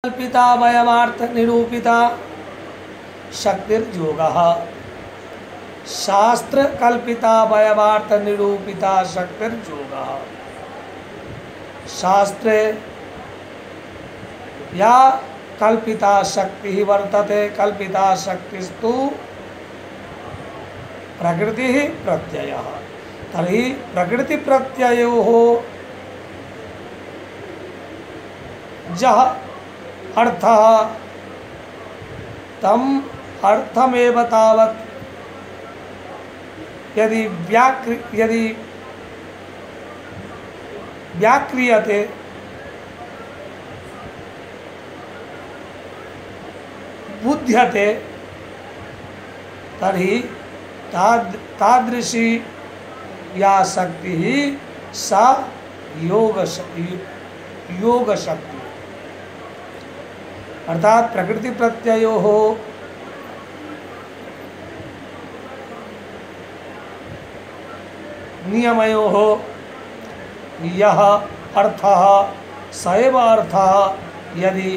कल्पिता वयमार्थ निरूपिता शक्तिर्योगः। शास्त्र कल्पिता वयमार्थ निरूपिता शक्तिर्योगः। शास्त्रे या कल्पिता शक्ति वर्तते, कल्पिता शक्तिस्तु प्रकृति प्रत्ययः। तर्हि प्रकृति प्रत्ययोः जः अर्थः तम अर्थमेव तावत् यदि व्याक्रियते बुध्यते तर्हि तादृशी या शक्ति सा योग शक्ति। अर्थात प्रकृति प्रत्ययोः नियमयोः यः अर्थः स एव अर्थः यदि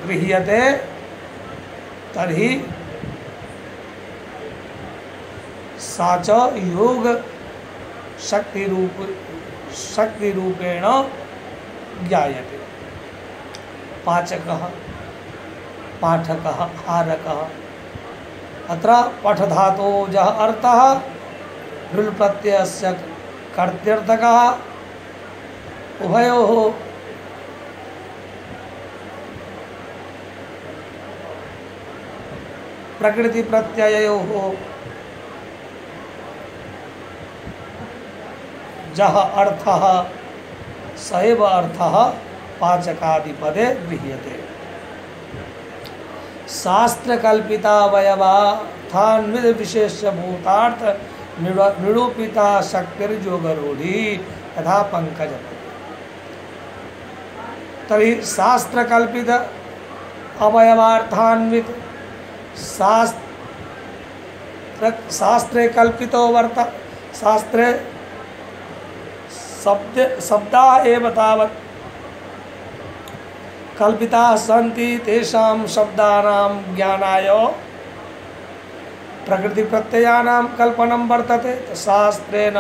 गृह्यते तर्हि सा च योग शक्तिरूपेण ज्ञायते। पाचकः पाठकः हारकः। अत्र पठ धातोः अर्थः लृल् प्रत्ययस्य कर्त्यर्थकः। उभयोः प्रकृति प्रत्यययोः जः अर्थः स एव अर्थः पाचकादिपदे गृह्यते। शास्त्र कल्पिता वयवार्थान्वित विशेष्य भूतार्थ निरूपिता शक्तिर्योगरूढ़ी तथा पंकज। तर्हि शास्त्र कल्पित अवयवार्थान्वित शास्त्रे कल्पितो वर्त शास्त्रे शब्दाः एव तावत् कल्पिताः सन्ति। तेषां शब्दानां ज्ञानाय प्रकृति प्रत्ययानां कल्पनं वर्तते। शास्त्रेण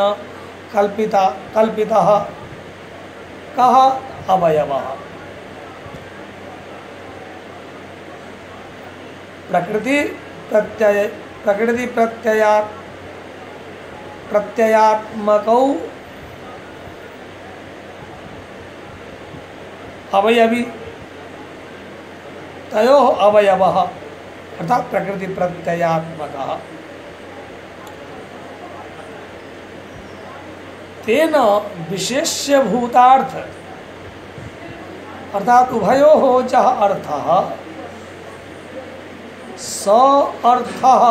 कल्पितः कः अवयवः। प्रकृति प्रत्ययात्मकौ अवयवी तयोः अवयवः अर्थात प्रकृति प्रत्ययात्मकः। तेन विशेष्य भूतार्थ अर्थात उभयोः जः अर्थः स अर्थः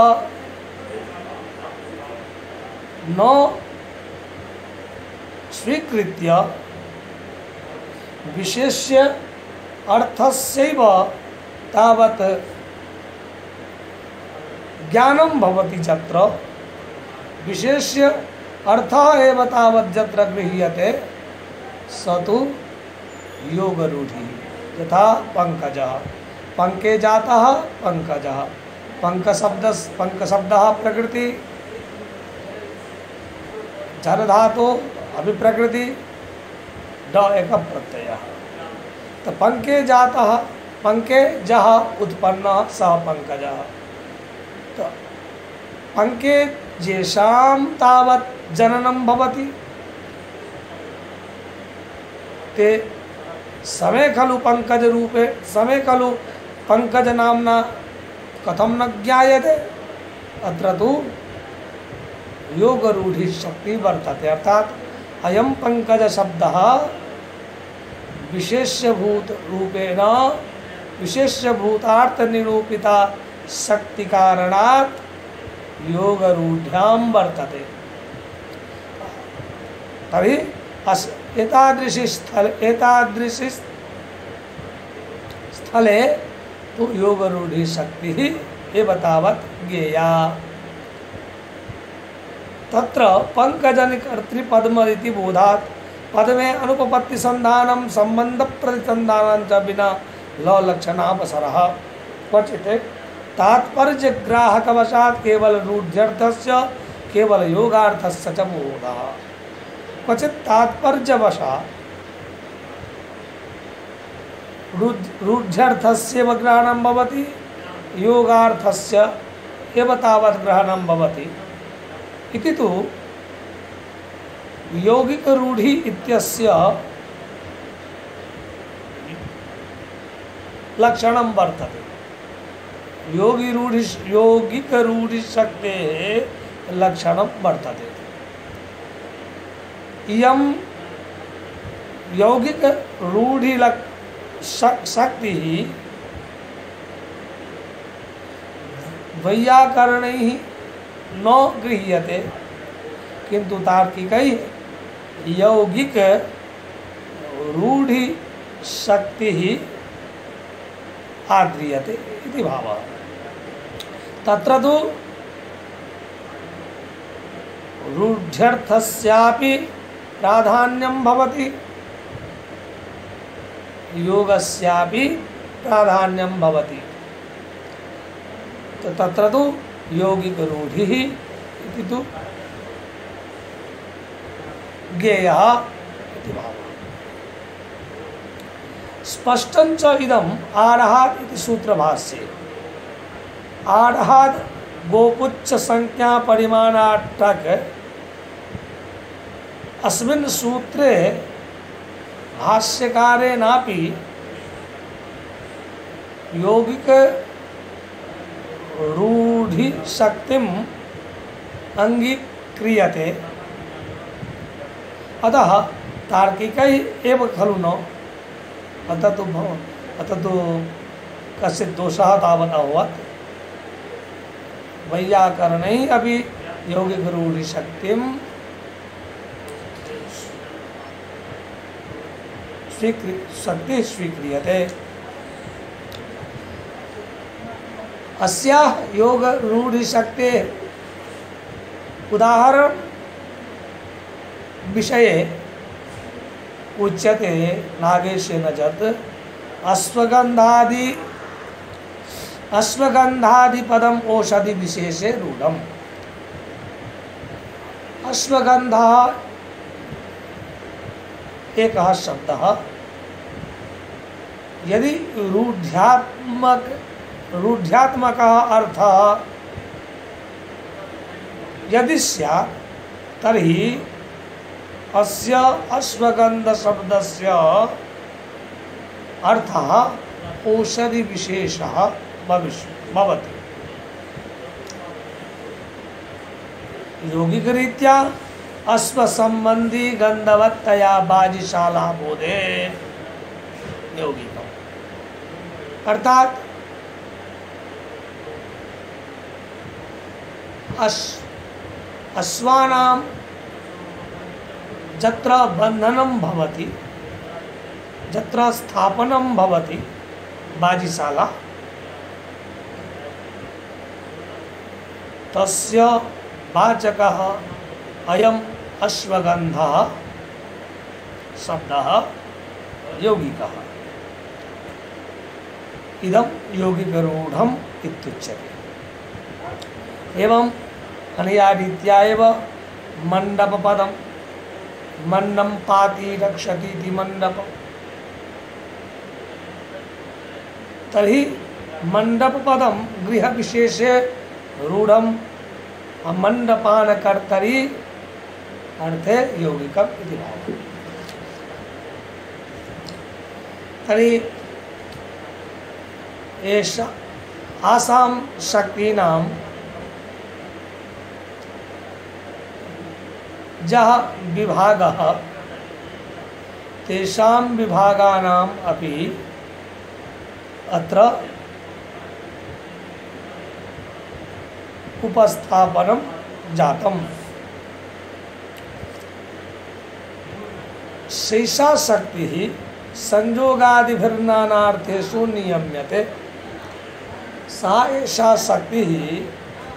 न स्वीकृत्य विशेष्य अर्थस्यैव तावत् ज्ञानं भवति यत्र विशेष्य अर्थः एव तावत् यत्र गृह्यते स तु योगरूढिः। यथा पंकजः पंके जातः पंकजः। पंकशब्दः प्रकृति जल धातु अभिप्रकृति ड एक प्रत्ययः। तो पंके जातः पंके जः उत्पन्नः सः पंकजः। तो पंके येषां तावत् जननं भवति ते समे खलु पंकज रूपे समे खलु पंकज नाम्ना कथं न ज्ञायते। अत्र तु योगरूढ़ि शक्ति वर्तते। अर्थात अयं पंकज शब्दः विशेष्यभूत रूपेण विशेष्यभूतार्थ निरूपिता शक्ति कारणात् योगरूढ़्यां वर्तते। तर्हि एतादृशी स्थले तो योगरूढ़ि शक्ति एव तावत् ज्ञेया। तत्र पंकजनिकर्तृपद्म इति बोधात् पद में अनुपपत्ति संधानम संबंध प्रतिसंधान च बिना लक्षणावसरः क्वचित् तात्पर्यग्राहकवशात् केवल रूढ्यर्थस्य केवल योगार्थस्य च बोधः क्वचित् तात्पर्यवशात् रूढ्यर्थस्य ग्रहणं भवति योगार्थस्य एव तावत् ग्रहणं भवति इति तु यौगिकरूढि इत्यस्य लक्षणं वर्तते। यौगिकरूढिशक्तेः लक्षणं वर्तते। इयं यौगिकरूढिशक्तिः वैयाकरणैः न गृह्यते किन्तु तार्किकैः यौगिकरूढिशक्तिः आद्रियते इति भावः। तत्र तु रूढ्यर्थस्यापि प्राधान्यं भवति योगस्यापि प्राधान्यं भवति। तो तत्र तु यौगिकरूढिः इति तु ज्ञेयः इति भावः। स्पष्टं च इदम् आरहात् इति सूत्रभाष्ये। आरहात् गोपुच्छ संज्ञा परिमाणाट्टक अस्मिन् सूत्रे भाष्यकारेणापि यौगिक रूढिशक्तिम् अंगीक्रियते। अतः तार्किकैः एव खलु न अतः तो कश्चित् दोषः तावत् अभवत्। वैयाकरणैः अपि यौगिकरूढिशक्तिं स्वीक्रियते। अस्याः योगरूढिशक्तेः उदाहरण विषये उच्यते नागेशेन यत् अश्वगंधादिपदम् औषधि विशेषे रूढम्। अश्वगंधः एकः शब्दः यदि रूढ्यात्मकः अर्थः यदि स्यात् तर्हि अस्य अश्वगंध शब्दस्य अर्थः औषधि विशेषः भवति। यौगिकरीत्या अश्वसंबंधी गंधवत्तया बाजिशाला बोधे यौगिकम्। अर्थात अश्वानां जत्र बंधनं भवति जत्र स्थापनं भवति बाजिशाला तस्य वाचकः अयम् अश्वगंधः शब्दः यौगिकः। इदं यौगिकरूढम् इत्युच्यते। एवं अनया रीत्या एव मंडपपदं मन्नं पाति रक्षति इति मंडपम्। तर्हि मंडपपदं गृहविशेषे रूढं मंडपानकर्तरि अर्थे यौगिकम् इति भावः। तर्हि एषा आसां शक्तीनां जः विभागः तेषां विभागानाम् अपि अत्र उपस्थापनं जातम्। सैषा शक्तिः संयोगादिभिर्नानार्थेषु नियम्यते। सा एषा शक्तिः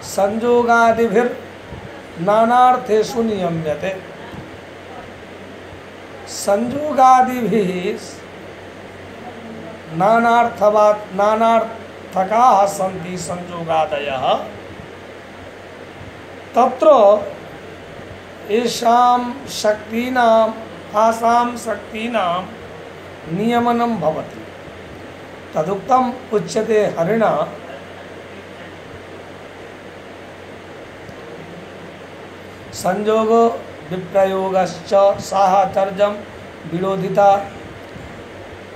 संयोगादिभिर्नानार्थेषु नियम्यते। संयोगादिभिः नानार्थकाः सन्ति संयोगादयः तत्र येषां शक्तीनाम् आसां शक्तीनां नियमनं भवति तदुक्तम् उच्यते हरिणा संयोग विप्रयोगश्च साहचर्यं विरोधिता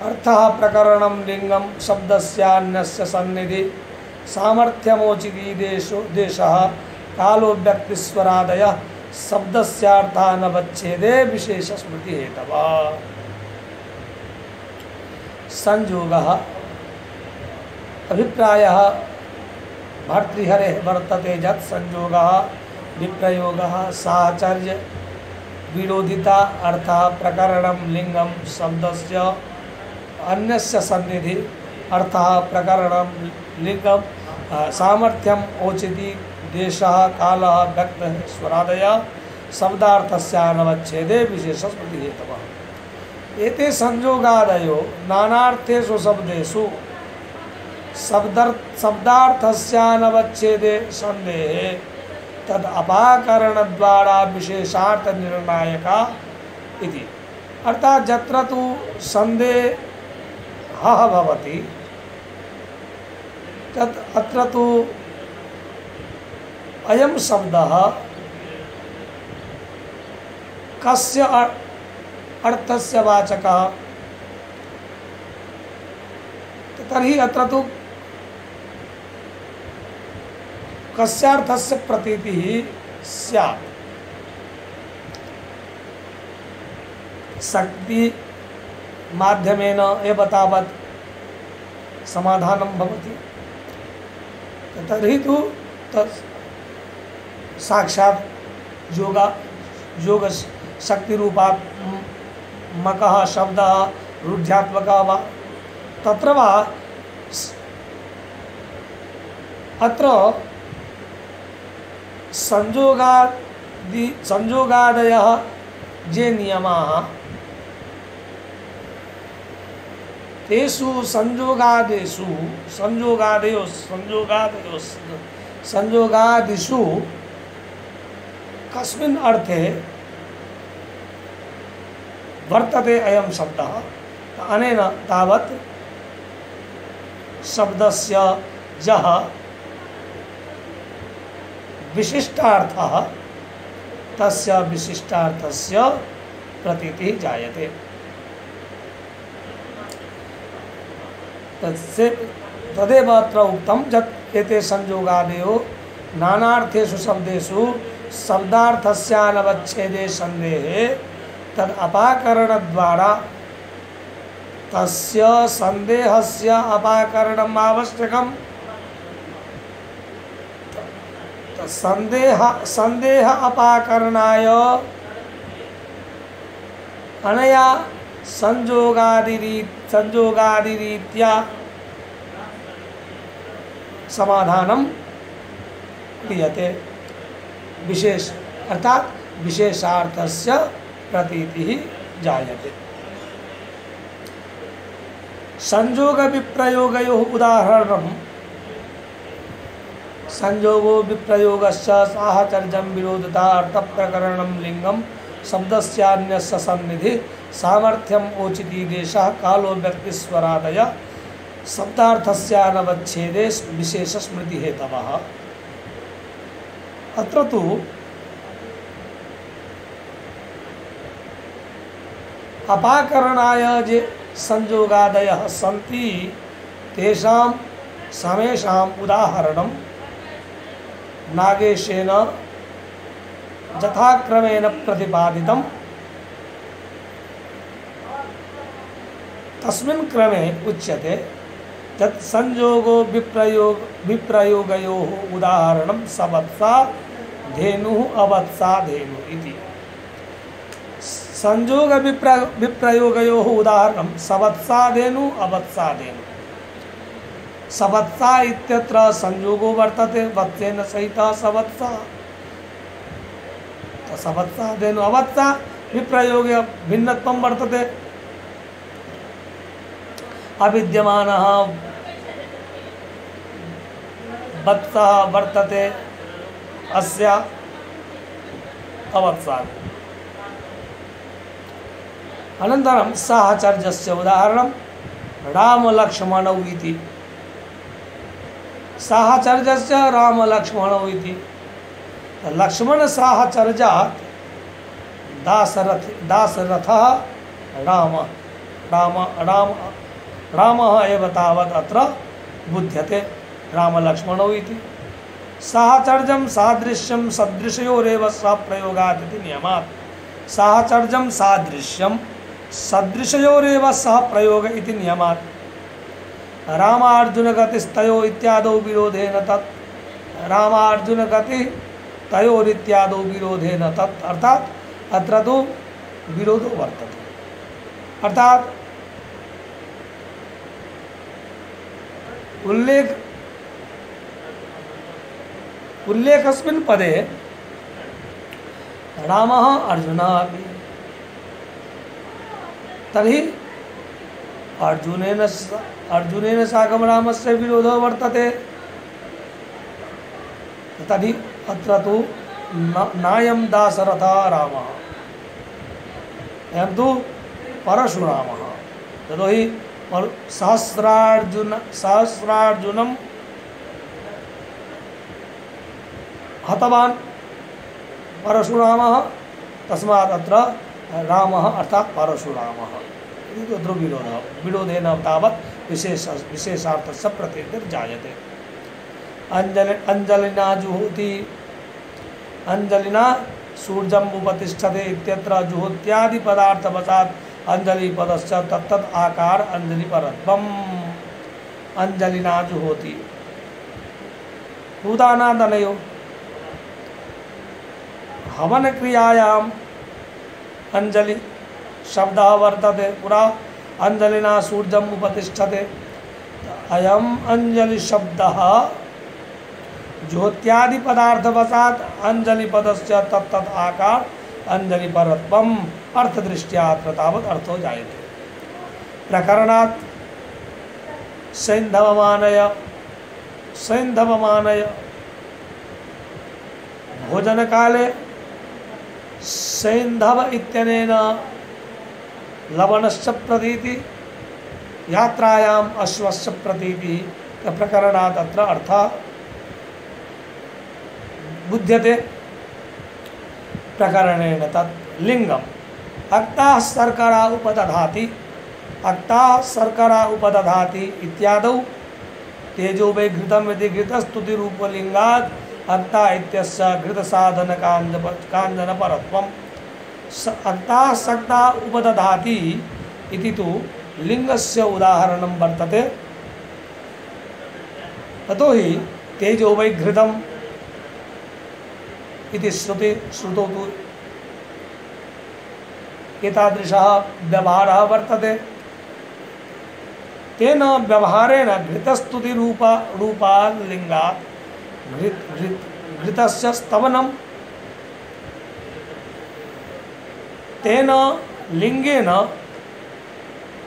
अर्थः प्रकरणं लिंगं शब्दस्यान्यस्य सन्निधि सामर्थ्यमोचिति देशः कालो व्यक्तिस्वरादयः शब्दस्यार्थानवच्छेदे विशेष स्मृति हेतवा। संयोगः अभिप्रायः भर्तृहरेः वर्तते यत् संयोगः विप्रयोगः साहचर्य विरोधिता अर्थः प्रकरणं लिंगं शब्दस्य अन्यस्य सन्निधि अर्थः प्रकरणं लिंगं सामर्थ्यम् औचिति देशः कालः व्यक्तः स्वरादयः शब्दार्थस्यानवच्छेदे विशेषस्मृति हेतवः। एते संयोगादयो नानार्थेषु शब्देषु शब्दार्थस्यानवच्छेदे संदेहे तद अपाकरणद्वारा विशेषार्थ निर्णायका इति। अर्थात यत्र तु संदेहः भवति तत् अत्र तु अयं शब्दः कस्य अर्थस्य वाचकः तर्हि अत्र तु कस्यार्थस्य प्रतीतिः स्यात्। शक्ति माध्यमेन एव तावत् समाधानं भवति तर्हि तु तत् साक्षात् योग शक्तिरूपात्मकः शब्दः रूढ्यात्मकः वा तत्र वा अत्र संयोगादयः ये नियमाः तेषु संयोगादिषु कस्मिन् अर्थे वर्तते अयं शब्दः अनेन तावत् शब्दस्य यः विशिष्टार्थः तस्य विशिष्टार्थस्य प्रतीतिः जायते। तदेव अत्र उक्तं यत् एते संयोगादयो नानार्थेषु शब्देषु शब्दार्थस्यानवच्छेदे संदेहे तद अपाकरणद्वारा तस्य संदेहस्य अपाकरणम् आवश्यकम्। संदेह अपाकरणाय अनया संयोगादिरीत्या समाधानं क्रियते। विशेष अर्थात विशेषार्थस्य प्रतीतिः जायते। संयोग विप्रयोगयोः उदाहरणं संयोगो विप्रयोगश्च साहचर्यं विरोधिता अर्थप्रकरणं लिंगं शब्दस्यान्यस्य सन्निधि सामर्थ्यम् औचिति देशः कालो व्यक्तिस्वरादयः शब्दार्थस्यानवच्छेदे विशेष स्मृति हेतवः। अत्र तु अपाकरणाय ये संयोगादयः सन्ति तेषां समेषाम् उदाहरणं नागेशेन यथाक्रमेण प्रतिपादितं। तस्मिन् क्रमे उच्यते तत् संयोगो विप्रयोगयोः उदाहरणं सवत्सा धेनुः अवत्सा धेनुः इति। संयोग विप्रयोगयोः उदाहरणं सवत्सा धेनुः अवत्सा धेनुः। सवत्सा इत्यत्र संयोगो वर्तते वत्सेन सहितः सवत्सा। तो सवत्सा धेनुः अवत्सा विप्रयोगे भिन्नत्वं वर्तते। अविद्यमानः वत्सः वर्तते अस्य अवत्सात्। अनन्तरं साहचर्यस्य उदाहरणं रामलक्ष्मणौ इति। साहचर्यस्य रामलक्ष्मणौ इति। लक्ष्मणसाहचर्यात् दाशरथः रामः एव तावत् अत्र बुध्यते रामलक्ष्मणौ इति। साहचर्यं सादृश्यं सदृशयोरेव सप्रयोगात् इति नियमात्। साहचर्यं सादृश्यं सदृशयोरेव सह प्रयोग इति नियमात्। रामार्जुनगतिस्तयो इत्यादौ विरोधेन तत्। रामार्जुनगतिस्तयोरित्यादौ विरोधेन तत् अर्थात अत्र तो विरोधो वर्तते। अर्थात उल्लेखस्मिन् पदे रामः अर्जुनः अपि, तर्हि अर्जुनेन साकं रामस्य विरोधो वर्तते। तर्हि अत्र तु नायं दाशरथः रामः, अयं तु परशुरामः। यतोहि सहस्रार्जुनं हतवान् परशुरामः, तस्मात् अत्र रामः अर्थात् परशुरामः इति तत्र विरोधेन तावत् विशेषार्थस्य प्रतीतिर्जायते। अंजलिना जुहोति, अंजलिना सूर्यम् उपतिष्ठते इत्यत्र जुहोत्यादि पदार्थवशात् अंजलिपदस्य तत्तत् आकार अंजलिपरत्वम्। अंजलिना जुहोति उदानादनयो हवन क्रियायाम् अंजलि शब्दः वर्तते। पुरा अंजलिना सूर्यम् उपतिष्ठते, अयम् अंजलि शब्दः ज्योत्यादि पदार्थवशात् अंजलिपदस्य तत्तत् आकार अंजलिपरत्वम् अर्थदृष्ट्या अत्र तावत् अर्थो जायते। प्रकरणात् सैन्धवमानय भोजनकाले सैन्धव इत्यनेन लवणस्य प्रतीति, यात्रायाम् अश्वस्य प्रतीति। प्रकरणात् अत्र अर्थः बुध्यते। प्रकरणेन तत् लिंगम् अक्ताः शर्करा उपदधाति, अक्ताः शर्करा उपदधाति इत्यादौ तेजो वै घृतम् इति घृतस्तुतिरूपलिंगात् अक्ता इत्यस्य घृतसाधनकाञ्जनपरत्वम्। अक्ताः शक्ता उपदधाति इति तु लिंगस्य उदाहरणं वर्तते। ततो हि तेजो वै घृतम् इति श्रुतौ तु एतादृशः व्यवहारः वर्तते। तेन व्यवहारेण घृतस्तुतिरूपात् लिंगात् घृतस्य स्तवनं, तेन लिंगेन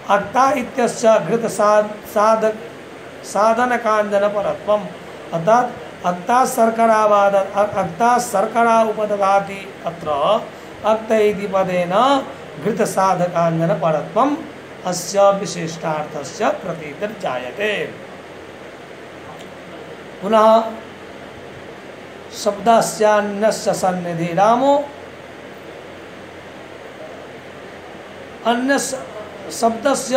अक्ता इत्यस्य घृतसाधनकाञ्जनपरत्वम्। अर्थात् अक्ता शर्करा उपदधाति, अत्र अक्त इति पदेन घृतसाधकाञ्जनपरत्वम् अस्य विशिष्टार्थस्य प्रतीतिर्जायते। पुनः शब्दस्यान्यस्य सन्निधि रामो, अन्य शब्दस्य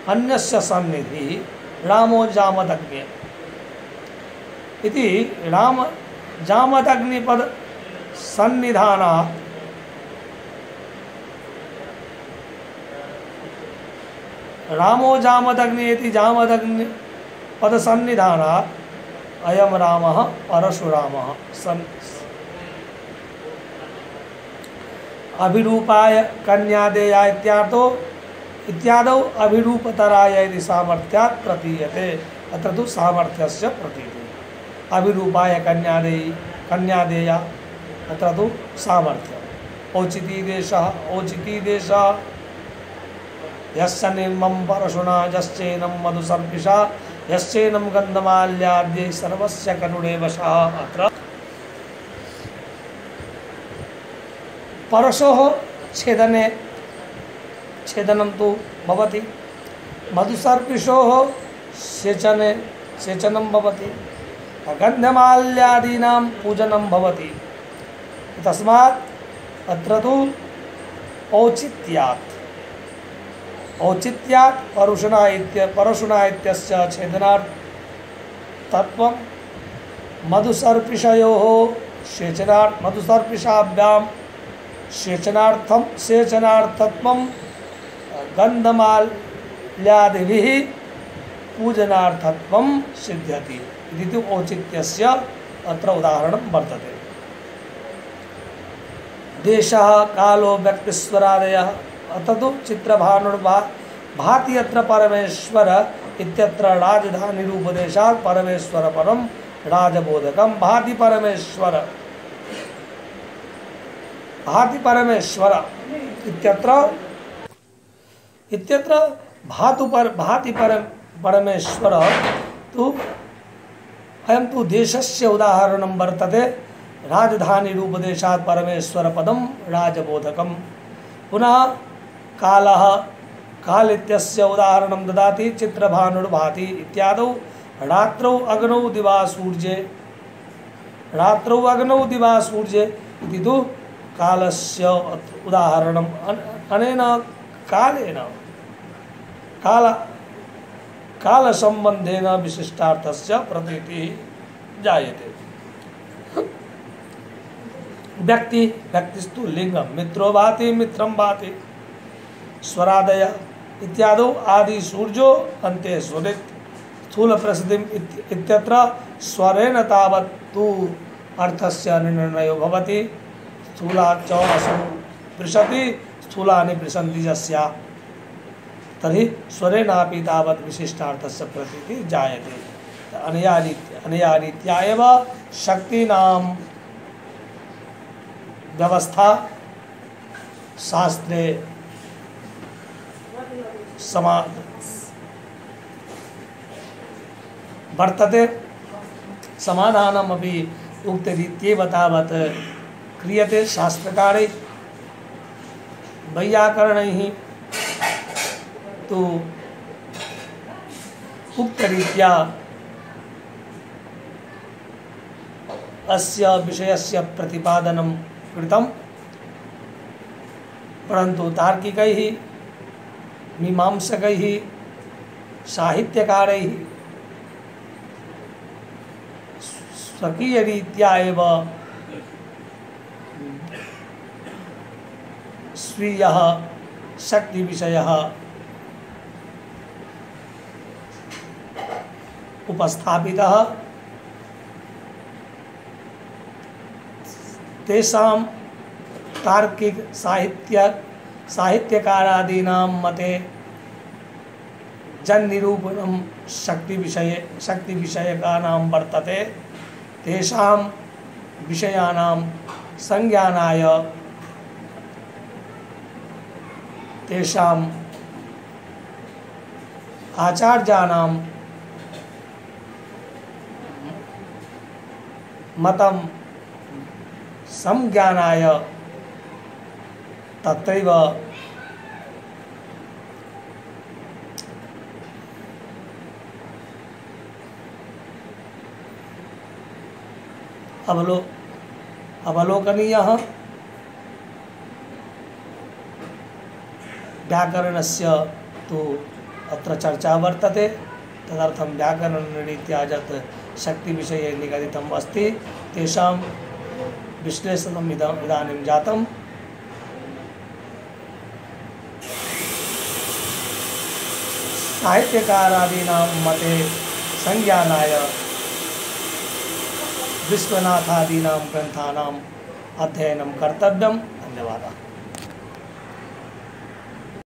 अन्यस्य सन्निधि रामो जामदग्नि इति। राम जामदग्निपद सन्निधानात् रामो जामदग्नि इति जामदग्नि पद सन्निधानात् अयम रामः परशुरामः अभिरूपाय कन्यादेया इत्यादौ अभिरूपतराय इति सामर्थ्यात् प्रतीयते। अत्र तु सामर्थ्यस्य प्रतीतिः। अभिरूपाय कन्यादेया अत्र तु सामर्थ्यम्। औचितीदेशः यस्य निर्मम परशुना यश्चैनं मधुसर्पिषा यश्चैनं गन्धमाल्याद्यै सर्वस्य करुणे वशः। अत्र परशोः छेदने छेदनं तु भवति, मधुसर्पिषोः सेचने सेचनं भवति, गन्धमाल्यादीनां पूजनं भवति। तस्मात् अत्र तु औचित्यात् परशुना इत्यस्य छेदनार्थ तत्वं मधुसर्पिषयोः सेचनार्थ मधुसर्पिषाभ्यां सेचनार्थत्वं गन्धमाल्यादिभिः पूजनार्थत्वं सिद्ध्यति इति औचित्यस्य अत्र उदाहरणं वर्तते। देशः कालो व्यक्तिस्वरादयः अत्र तु भाति अत्र परमेश्वर इत्यत्र राजधानीरूपदेशात् परमेश्वर परं राजबोधकं भाति परमेश्वर इत्यत्र भाति परमेश्वर तु अयं तु देशस्य उदाहरणं वर्तते। राजधानीरूपदेशात् परमेश्वर पदं राजबोधकं। पुनः कालः काल इत्यस्य उदाहरणं ददाति चित्रभानुर्भाति इत्यादौ रात्रौ अग्नौ दिवा सूर्ये इति तु कालस्य उदाहरणम् अनेन कालेन कालसम्बन्धेन विशिष्टार्थस्य प्रतीतिः जायते। व्यक्तिस्तु लिंगम मित्रो भाति मित्रं भाति स्वरादय इत्यादौ आदि सूर्यो अन्ते स्वरित स्थूल प्रसिद्धिम इत्यत्र स्वरेण तावत् तु अर्थस्य निर्णयो भवति। स्थूलाच्च असौ पृशति स्थूलानि पृशन्ति यस्या तर्हि स्वरेणापि तावत् विशिष्टार्थस्य प्रतीतिः जायते। अनया रीत्या एव शक्तीनां व्यवस्था शास्त्रे वर्तते। समाधानमपि उक्तरीत्येव तावत् क्रियते शास्त्रकारैः। वैयाकरणैः तु उक्तरीत्या अस्य विषयस्य प्रतिपादनं कृतं, परन्तु तार्किकैः मीमांसकैः साहित्यकारैः स्वकीयरीत्या एव स्वीयः शक्तिविषयः उपस्थापितः। तेषां तार्किक साहित्यकारादीनां मते जन्निरूपणं शक्तिविषयकानां वर्तते। तेषां विषयाणां संज्ञानाय तेषाम् आचार्याणां मतं संज्ञानाय तत्रैव अवलोकनीयः। व्याकरणस्य तु अत्र चर्चा वर्तते, तदर्थं व्याकरणरीत्या यत् शक्तिविषये निगदितम् अस्ति तेषां विश्लेषणम् इदानीं जातम्। साहित्यकारादीनां मते संज्ञानाय विश्वनाथादीनां ग्रन्थानाम् अध्ययनं कर्तव्यम्। धन्यवादः।